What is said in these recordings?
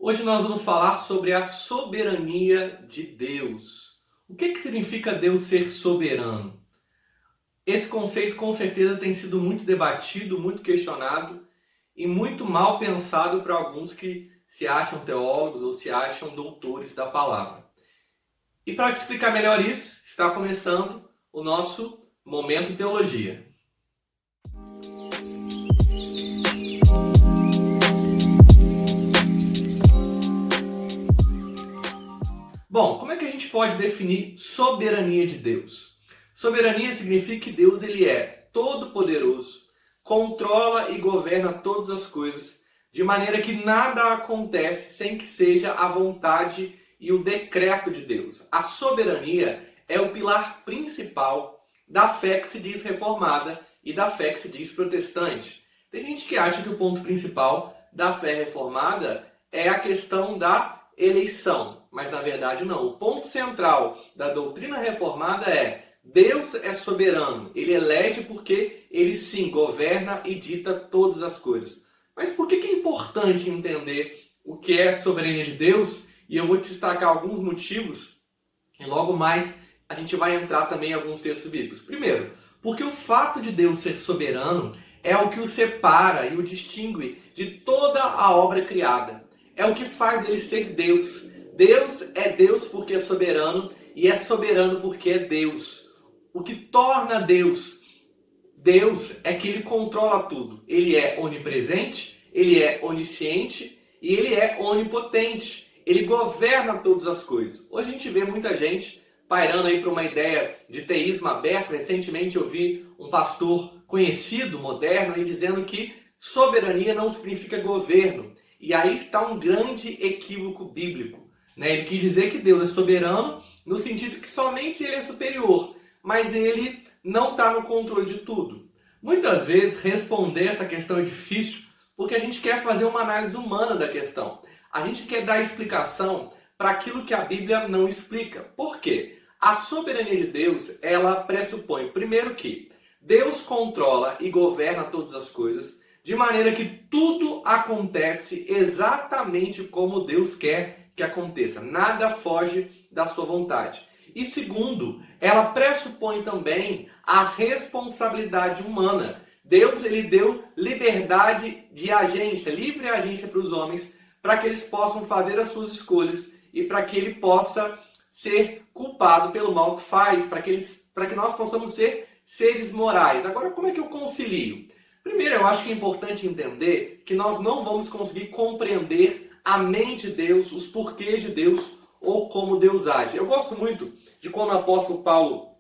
Hoje nós vamos falar sobre a soberania de Deus. O que significa Deus ser soberano? Esse conceito com certeza tem sido muito debatido, muito questionado e muito mal pensado para alguns que se acham teólogos ou se acham doutores da palavra. E para te explicar melhor isso, está começando o nosso Momento Teologia. Bom, como é que a gente pode definir soberania de Deus? Soberania significa que Deus ele é todo-poderoso, controla e governa todas as coisas, de maneira que nada acontece sem que seja a vontade e o decreto de Deus. A soberania é o pilar principal da fé que se diz reformada e da fé que se diz protestante. Tem gente que acha que o ponto principal da fé reformada é a questão da eleição, mas na verdade não. O ponto central da doutrina reformada é Deus é soberano, ele elege porque ele sim governa e dita todas as coisas. Mas por que é importante entender o que é soberania de Deus? E eu vou te destacar alguns motivos e logo mais a gente vai entrar também em alguns textos bíblicos. Primeiro, porque o fato de Deus ser soberano é o que o separa e o distingue de toda a obra criada. É o que faz dele ser Deus. Deus é Deus porque é soberano e é soberano porque é Deus. O que torna Deus é que ele controla tudo. Ele é onipresente, ele é onisciente e ele é onipotente. Ele governa todas as coisas. Hoje a gente vê muita gente pairando aí para uma ideia de teísmo aberto. Recentemente eu vi um pastor conhecido, moderno, aí dizendo que soberania não significa governo. E aí está um grande equívoco bíblico. Ele quis dizer que Deus é soberano no sentido que somente ele é superior, mas ele não está no controle de tudo. Muitas vezes responder essa questão é difícil porque a gente quer fazer uma análise humana da questão. A gente quer dar explicação para aquilo que a Bíblia não explica. Por quê? A soberania de Deus, ela pressupõe, primeiro, que Deus controla e governa todas as coisas, de maneira que tudo acontece exatamente como Deus quer que aconteça. Nada foge da sua vontade. E segundo, ela pressupõe também a responsabilidade humana. Deus ele deu liberdade de agência, livre agência para os homens, para que eles possam fazer as suas escolhas e para que ele possa ser culpado pelo mal que faz, para que nós possamos ser seres morais. Agora, como é que eu concilio? Primeiro, eu acho que é importante entender que nós não vamos conseguir compreender a mente de Deus, os porquês de Deus ou como Deus age. Eu gosto muito de quando o apóstolo Paulo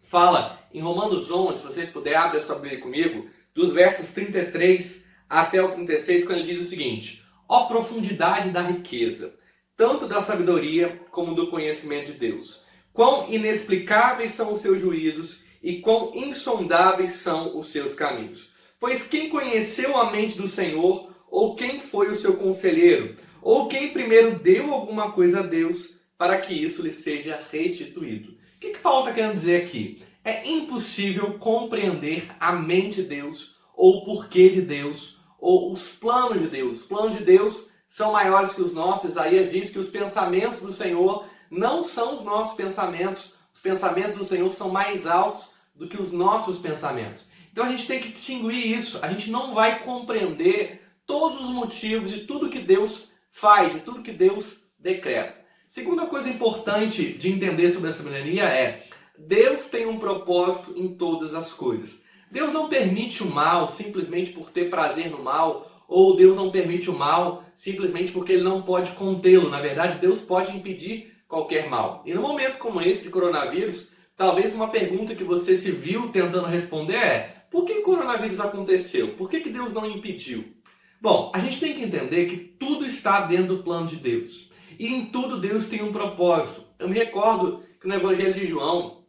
fala em Romanos 11, se você puder, abre a sua Bíblia comigo, dos versos 33 até o 36, quando ele diz o seguinte: ó profundidade da riqueza, tanto da sabedoria como do conhecimento de Deus. Quão inexplicáveis são os seus juízos e quão insondáveis são os seus caminhos. Pois quem conheceu a mente do Senhor, ou quem foi o seu conselheiro, ou quem primeiro deu alguma coisa a Deus, para que isso lhe seja restituído? O que Paulo está querendo dizer aqui? É impossível compreender a mente de Deus, ou o porquê de Deus, ou os planos de Deus. Os planos de Deus são maiores que os nossos. Isaías diz que os pensamentos do Senhor não são os nossos pensamentos. Os pensamentos do Senhor são mais altos do que os nossos pensamentos. Então a gente tem que distinguir isso. A gente não vai compreender todos os motivos de tudo que Deus faz, de tudo que Deus decreta. Segunda coisa importante de entender sobre a soberania é: Deus tem um propósito em todas as coisas. Deus não permite o mal simplesmente por ter prazer no mal, ou Deus não permite o mal simplesmente porque ele não pode contê-lo. Na verdade, Deus pode impedir qualquer mal. E no momento como esse de coronavírus, talvez uma pergunta que você se viu tentando responder é: por que o coronavírus aconteceu? Por que Deus não impediu? Bom, a gente tem que entender que tudo está dentro do plano de Deus. E em tudo Deus tem um propósito. Eu me recordo que no Evangelho de João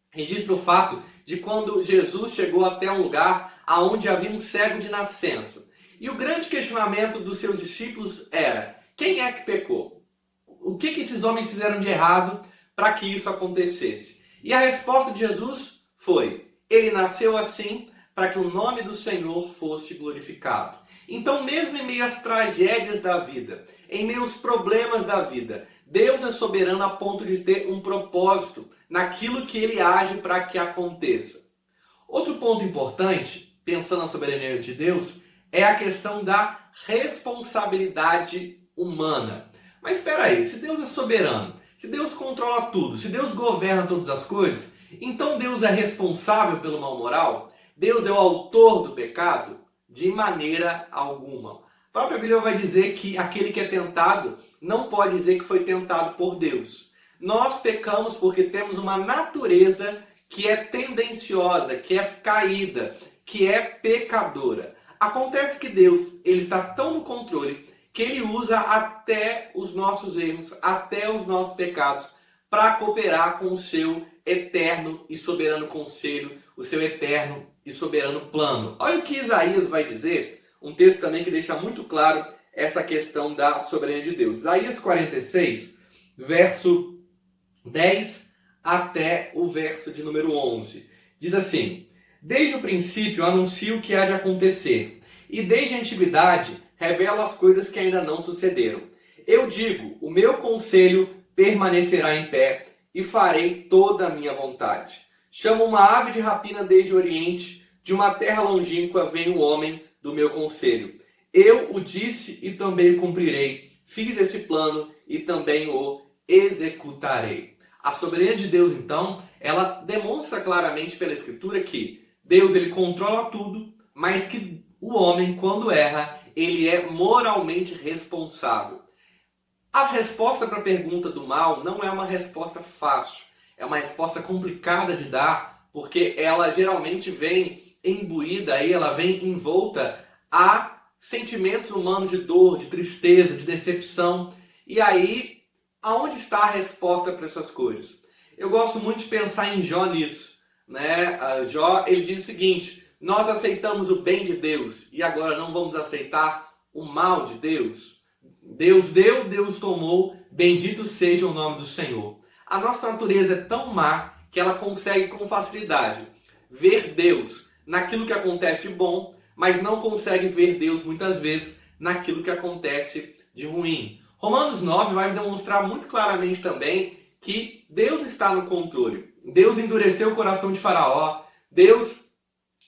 registra o fato de quando Jesus chegou até um lugar onde havia um cego de nascença. E o grande questionamento dos seus discípulos era: quem é que pecou? O que esses homens fizeram de errado para que isso acontecesse? E a resposta de Jesus foi: ele nasceu assim para que o nome do Senhor fosse glorificado. Então, mesmo em meio às tragédias da vida, em meio aos problemas da vida, Deus é soberano a ponto de ter um propósito naquilo que ele age para que aconteça. Outro ponto importante, pensando na soberania de Deus, é a questão da responsabilidade humana. Mas espera aí, se Deus é soberano, se Deus controla tudo, se Deus governa todas as coisas, então Deus é responsável pelo mal moral? Deus é o autor do pecado? De maneira alguma. A própria Bíblia vai dizer que aquele que é tentado não pode dizer que foi tentado por Deus. Nós pecamos porque temos uma natureza que é tendenciosa, que é caída, que é pecadora. Acontece que Deus ele está tão no controle que ele usa até os nossos erros, até os nossos pecados, para cooperar com o seu eterno e soberano conselho, o seu eterno e soberano plano. Olha o que Isaías vai dizer, um texto também que deixa muito claro essa questão da soberania de Deus. Isaías 46, verso 10 até o verso de número 11. Diz assim: Desde o princípio anuncio o que há de acontecer, e desde a antiguidade revelo as coisas que ainda não sucederam. Eu digo, o meu conselho permanecerá em pé, e farei toda a minha vontade. Chamo uma ave de rapina desde o oriente, de uma terra longínqua vem o homem do meu conselho. Eu o disse e também o cumprirei. Fiz esse plano e também o executarei. A soberania de Deus, então, ela demonstra claramente pela Escritura que Deus ele controla tudo, mas que o homem, quando erra, ele é moralmente responsável. A resposta para a pergunta do mal não é uma resposta fácil. É uma resposta complicada de dar, porque ela geralmente vem imbuída, aí ela vem envolta a sentimentos humanos de dor, de tristeza, de decepção. E aí, aonde está a resposta para essas coisas? Eu gosto muito de pensar em Jó nisso, né? Jó, ele diz o seguinte: nós aceitamos o bem de Deus e agora não vamos aceitar o mal de Deus. Deus deu, Deus tomou, bendito seja o nome do Senhor. A nossa natureza é tão má que ela consegue com facilidade ver Deus naquilo que acontece de bom, mas não consegue ver Deus muitas vezes naquilo que acontece de ruim. Romanos 9 vai demonstrar muito claramente também que Deus está no controle. Deus endureceu o coração de Faraó, Deus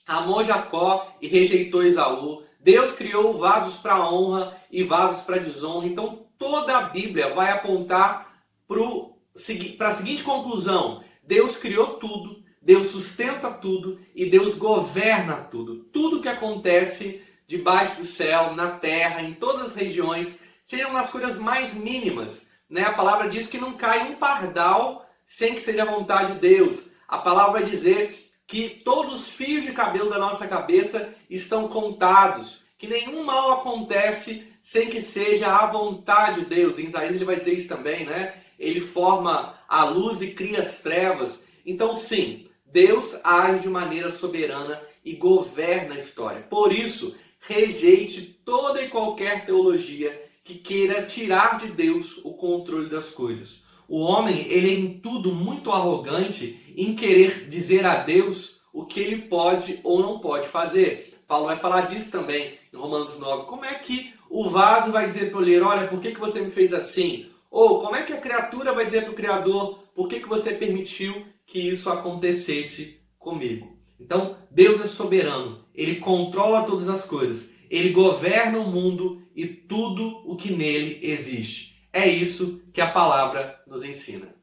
amou Jacó e rejeitou Esaú, Deus criou vasos para honra e vasos para desonra. Então toda a Bíblia vai apontar para a seguinte conclusão: Deus criou tudo, Deus sustenta tudo e Deus governa tudo. Tudo que acontece debaixo do céu, na terra, em todas as regiões, sejam nas coisas mais mínimas, né? A palavra diz que não cai um pardal sem que seja a vontade de Deus. A palavra vai dizer que todos os fios de cabelo da nossa cabeça estão contados, que nenhum mal acontece sem que seja a vontade de Deus. Em Isaías ele vai dizer isso também, né? Ele forma a luz e cria as trevas. Então sim, Deus age de maneira soberana e governa a história. Por isso, rejeite toda e qualquer teologia que queira tirar de Deus o controle das coisas. O homem, ele é em tudo muito arrogante em querer dizer a Deus o que ele pode ou não pode fazer. Paulo vai falar disso também em Romanos 9. Como é que o vaso vai dizer para o oleiro: olha, por que você me fez assim? Ou como é que a criatura vai dizer para o Criador: por que você permitiu que isso acontecesse comigo? Então, Deus é soberano. Ele controla todas as coisas. Ele governa o mundo e tudo o que nele existe. É isso que a palavra nos ensina.